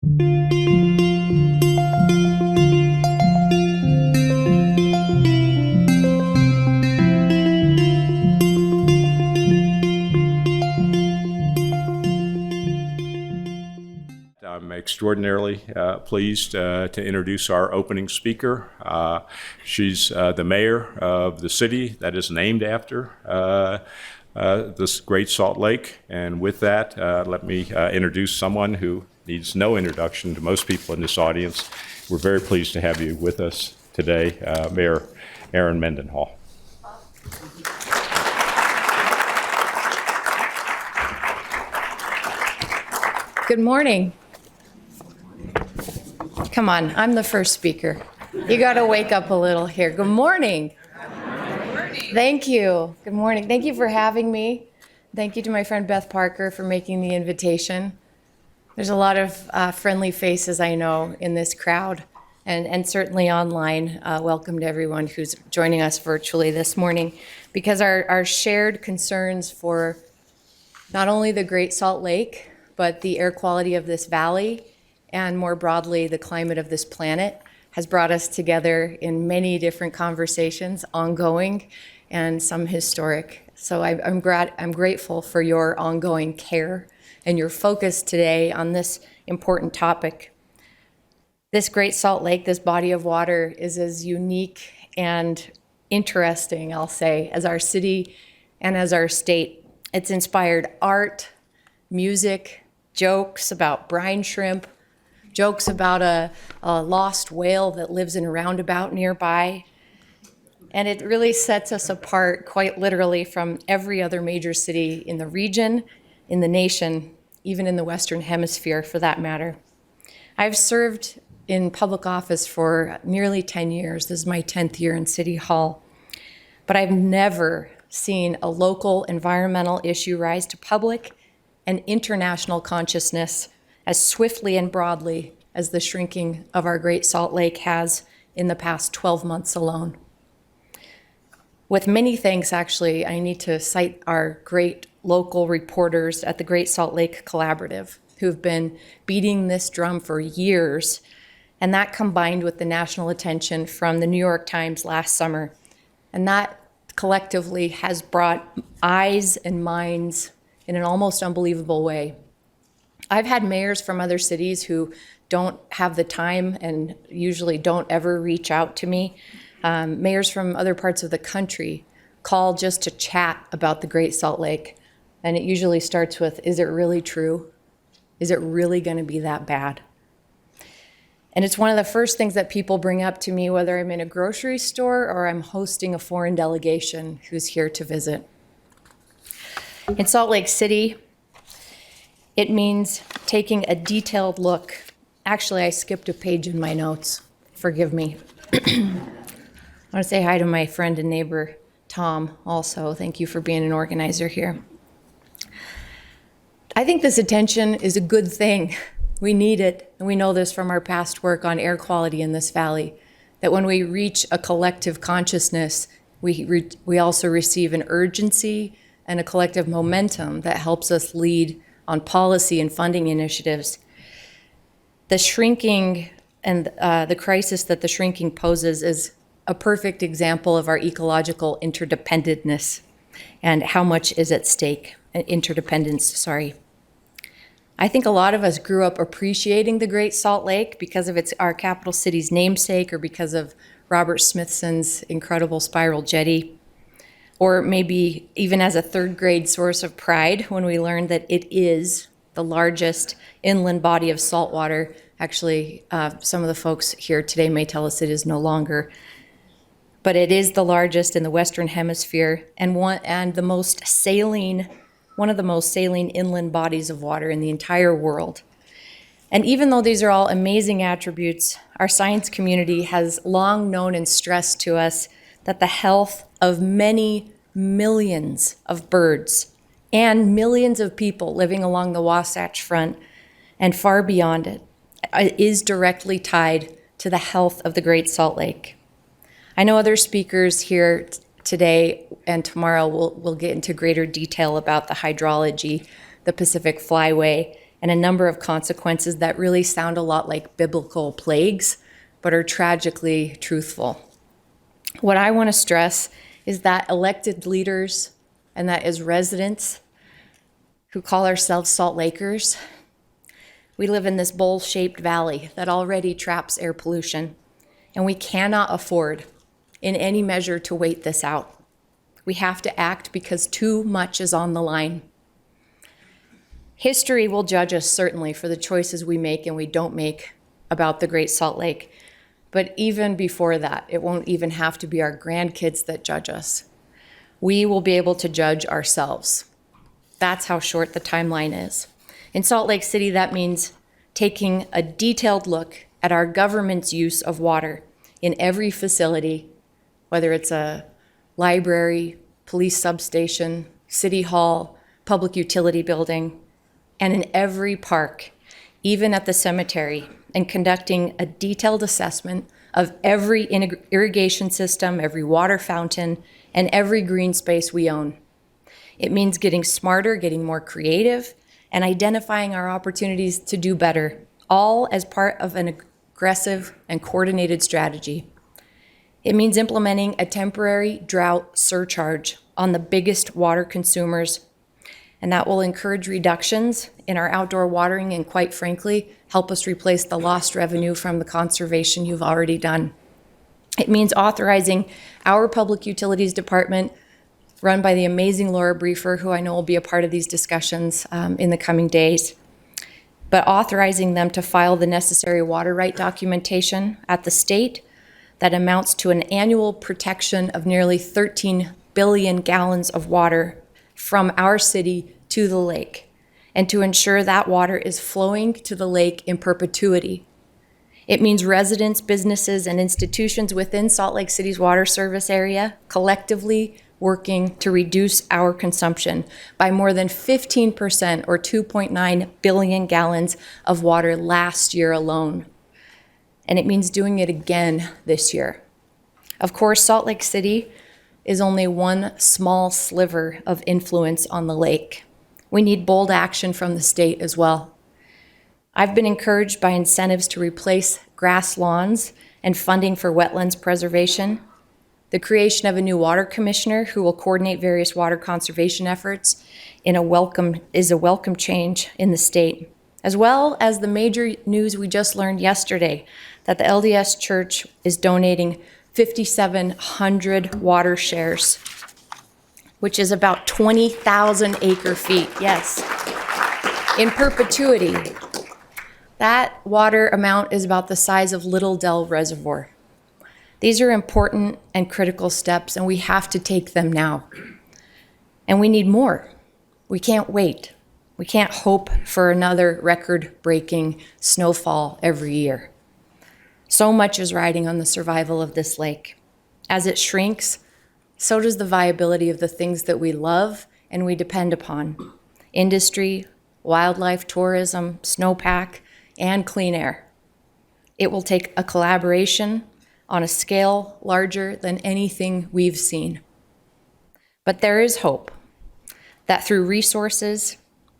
I'm extraordinarily pleased to introduce our opening speaker. She's the mayor of the city that is named after this Great Salt Lake. And with that, let me introduce someone who needs no introduction to most people in this audience. We're very pleased to have you with us today, Mayor Erin Mendenhall. Good morning. Come on, I'm the first speaker. You got to wake up a little here. Good morning. Good morning. Thank you. Good morning. Thank you for having me. Thank you to my friend Beth Parker for making the invitation. There's a lot of friendly faces I know in this crowd, and certainly online. Welcome to everyone who's joining us virtually this morning, because our shared concerns for not only the Great Salt Lake, but the air quality of this valley, and more broadly, the climate of this planet, has brought us together in many different conversations, ongoing and some historic. So I'm grateful for your ongoing care and your focus today on this important topic. This Great Salt Lake, this body of water, is as unique and interesting, I'll say, as our city and as our state. It's inspired art, music, jokes about brine shrimp, jokes about a lost whale that lives in a roundabout nearby. And it really sets us apart, quite literally, from every other major city in the region, in the nation, even in the Western Hemisphere, for that matter. I've served in public office for nearly 10 years. This is my 10th year in City Hall. But I've never seen a local environmental issue rise to public and international consciousness as swiftly and broadly as the shrinking of our Great Salt Lake has in the past 12 months alone. With many thanks, actually, I need to cite our great local reporters at the Great Salt Lake Collaborative, who've been beating this drum for years, and that combined with the national attention from the New York Times last summer. And that collectively has brought eyes and minds in an almost unbelievable way. I've had mayors from other cities who don't have the time and usually don't ever reach out to me. Mayors from other parts of the country call just to chat about the Great Salt Lake. And it usually starts with, is it really true? Is it really going to be that bad? And it's one of the first things that people bring up to me, whether I'm in a grocery store or I'm hosting a foreign delegation who's here to visit. In Salt Lake City, it means taking a detailed look. Actually, I skipped a page in my notes. Forgive me. I want to say hi to my friend and neighbor, Tom, also. Thank you for being an organizer here. I think this attention is a good thing. We need it, and we know this from our past work on air quality in this valley, that when we reach a collective consciousness, we also receive an urgency and a collective momentum that helps us lead on policy and funding initiatives. The shrinking and the crisis that the shrinking poses is a perfect example of our ecological interdependentness and how much is at stake, interdependence, sorry. I think a lot of us grew up appreciating the Great Salt Lake because of our capital city's namesake, or because of Robert Smithson's incredible spiral jetty, or maybe even as a third grade source of pride when we learned that it is the largest inland body of salt water. Actually, some of the folks here today may tell us it is no longer, but it is the largest in the Western Hemisphere, and one of the most saline inland bodies of water in the entire world. And even though these are all amazing attributes, our science community has long known and stressed to us that the health of many millions of birds and millions of people living along the Wasatch Front and far beyond it is directly tied to the health of the Great Salt Lake. I know other speakers here today and tomorrow will get into greater detail about the hydrology, the Pacific Flyway, and a number of consequences that really sound a lot like biblical plagues, but are tragically truthful. What I want to stress is that elected leaders, and that is residents who call ourselves Salt Lakers, we live in this bowl-shaped valley that already traps air pollution, and we cannot afford in any measure to wait this out. We have to act because too much is on the line. History will judge us certainly for the choices we make and we don't make about the Great Salt Lake. But even before that, it won't even have to be our grandkids that judge us. We will be able to judge ourselves. That's how short the timeline is. In Salt Lake City, that means taking a detailed look at our government's use of water in every facility, whether it's a library, police substation, city hall, public utility building, and in every park, even at the cemetery, and conducting a detailed assessment of every irrigation system, every water fountain, and every green space we own. It means getting smarter, getting more creative, and identifying our opportunities to do better, all as part of an aggressive and coordinated strategy. It means implementing a temporary drought surcharge on the biggest water consumers, and that will encourage reductions in our outdoor watering and, quite frankly, help us replace the lost revenue from the conservation you've already done. It means authorizing our Public Utilities Department, run by the amazing Laura Briefer, who I know will be a part of these discussions in the coming days, but authorizing them to file the necessary water right documentation at the state that amounts to an annual protection of nearly 13 billion gallons of water from our city to the lake, and to ensure that water is flowing to the lake in perpetuity. It means residents, businesses, and institutions within Salt Lake City's water service area collectively working to reduce our consumption by more than 15%, or 2.9 billion gallons of water last year alone. And it means doing it again this year. Of course, Salt Lake City is only one small sliver of influence on the lake. We need bold action from the state as well. I've been encouraged by incentives to replace grass lawns and funding for wetlands preservation, the creation of a new water commissioner who will coordinate various water conservation efforts is a welcome change in the state, as well as the major news we just learned yesterday that the LDS Church is donating 5,700 water shares, which is about 20,000 acre feet, yes, in perpetuity. That water amount is about the size of Little Dell Reservoir. These are important and critical steps, and we have to take them now. And we need more. We can't wait. We can't hope for another record-breaking snowfall every year. So much is riding on the survival of this lake. As it shrinks, so does the viability of the things that we love and we depend upon: industry, wildlife, tourism, snowpack, and clean air. It will take a collaboration on a scale larger than anything we've seen. But there is hope that through resources,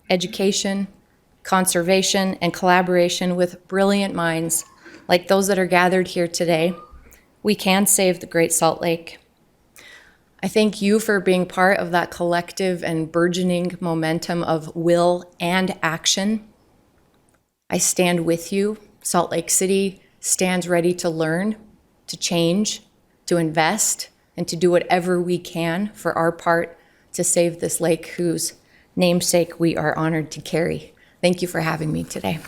education, conservation, and collaboration with brilliant minds like those that are gathered here today, we can save the Great Salt Lake. I thank you for being part of that collective and burgeoning momentum of will and action. I stand with you. Salt Lake City stands ready to learn, to change, to invest, and to do whatever we can for our part to save this lake whose namesake we are honored to carry. Thank you for having me today.